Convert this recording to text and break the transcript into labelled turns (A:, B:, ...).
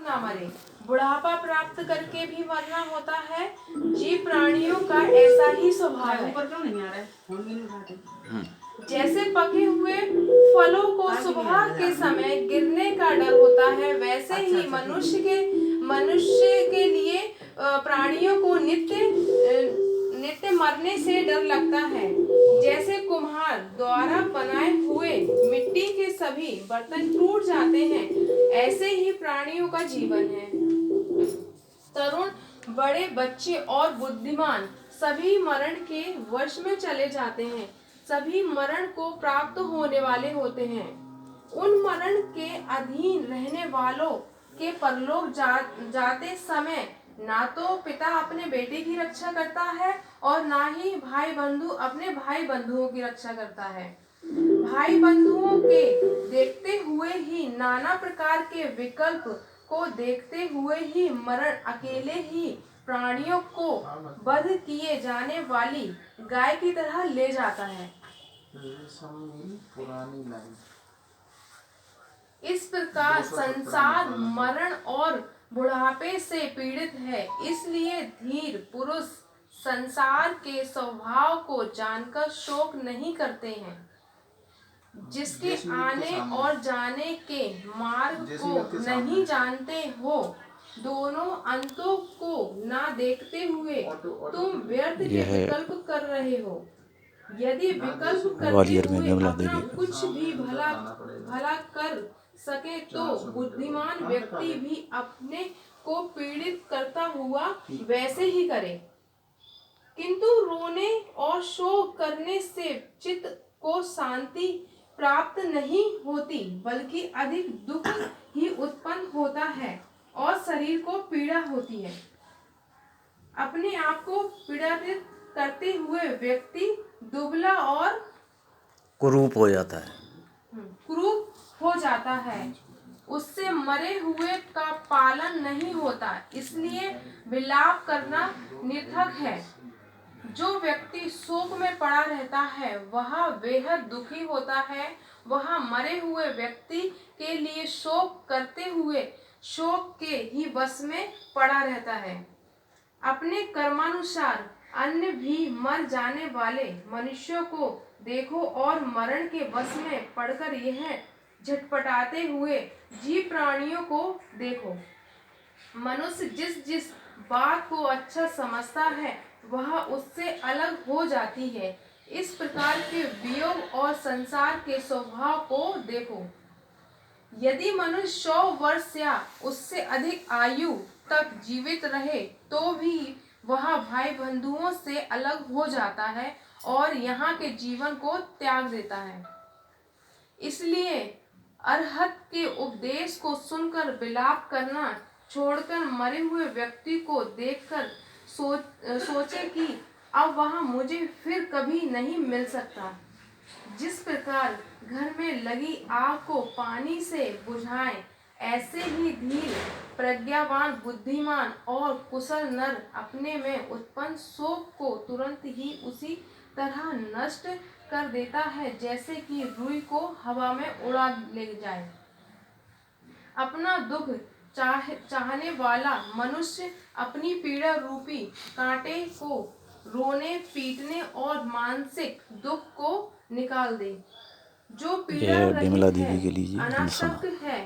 A: ना मरे, बुढ़ापा प्राप्त करके भी मरना होता है। जीव प्राणियों का ऐसा ही स्वभाव है। जैसे पके हुए फलों को सुबह के समय गिरने का डर होता है, वैसे ही मनुष्य के लिए प्राणियों को नित्य मरने से डर लगता है। जैसे कुम्हार द्वारा बनाए हुए मिट्टी के सभी बर्तन टूट जाते हैं, ऐसे ही प्राणियों का जीवन है। तरुण, बड़े, बच्चे और बुद्धिमान सभी मरण के वश में चले जाते हैं। सभी मरण को प्राप्त होने वाले होते हैं। उन मरण के अधीन रहने वालों के परलोक जाते समय ना तो पिता अपने बेटे की रक्षा करता है और ना ही भाई बंधु अपने भाई बंधुओं की रक्षा करता है। भाई बंधुओं के देखते हुए ही, नाना प्रकार के विकल्प को देखते हुए ही मरण अकेले ही प्राणियों को वध किए जाने वाली गाय की तरह ले जाता है। इस प्रकार संसार मरण और बुढ़ापे से पीड़ित है। इसलिए धीर पुरुष संसार के स्वभाव को जानकर शोक नहीं करते हैं। जिसके आने और जाने के मार्ग को नहीं जानते हो, दोनों अंतों को ना देखते हुए तुम व्यर्थ के विकल्प कर रहे हो। यदि विकल्प करते हुए अपना कुछ भी भला कर सके तो बुद्धिमान व्यक्ति भी अपने को पीड़ित करता हुआ वैसे ही करे। किंतु रोने और शोक करने से चित्त को शांति प्राप्त नहीं होती, बल्कि अधिक दुख ही उत्पन्न होता है और शरीर को पीड़ा होती है। अपने आप को पीड़ित करते हुए व्यक्ति दुबला और
B: कुरूप हो जाता है।
A: क्रूप हो जाता है। उससे मरे हुए का पालन नहीं होता, इसलिए विलाप करना निरर्थक है। जो व्यक्ति शोक में पड़ा रहता है वह बेहद दुखी होता है। वह मरे हुए व्यक्ति के लिए शोक करते हुए शोक के ही वश में पड़ा रहता है। अपने कर्मानुसार अन्य भी मर जाने वाले मनुष्यों को देखो और मरण के वश में पड़कर यह झटपटाते हुए जीव प्राणियों को देखो। मनुष्य जिस जिस बात को अच्छा समझता है वह उससे अलग हो जाती है। इस प्रकार के वियोग और संसार के स्वभाव को देखो। यदि मनुष्य 100 वर्ष या उससे अधिक आयु तक जीवित रहे तो भी वह भाई बंधुओं से अलग हो जाता है और यहाँ के जीवन को त्याग देता है। इसलिए अरहत के उपदेश को सुनकर विलाप करना छोड़कर मरे हुए व्यक्ति को देखकर सोचे कि अब वह मुझे फिर कभी नहीं मिल सकता। जिस प्रकार घर में लगी आग को पानी से बुझाएं, ऐसे ही धीर, प्रज्ञावान, बुद्धिमान और कुशल नर अपने में उत्पन्न शोक को तुरंत ही उसी तरह नष्ट कर देता है जैसे कि रुई को हवा में उड़ा ले जाए। अपना दुख चाहने वाला मनुष्य अपनी पीड़ा रूपी कांटे को रोने, पीटने और मानसिक दुख को निकाल दे। जो पीड़ा रहित है, अनासक्त है,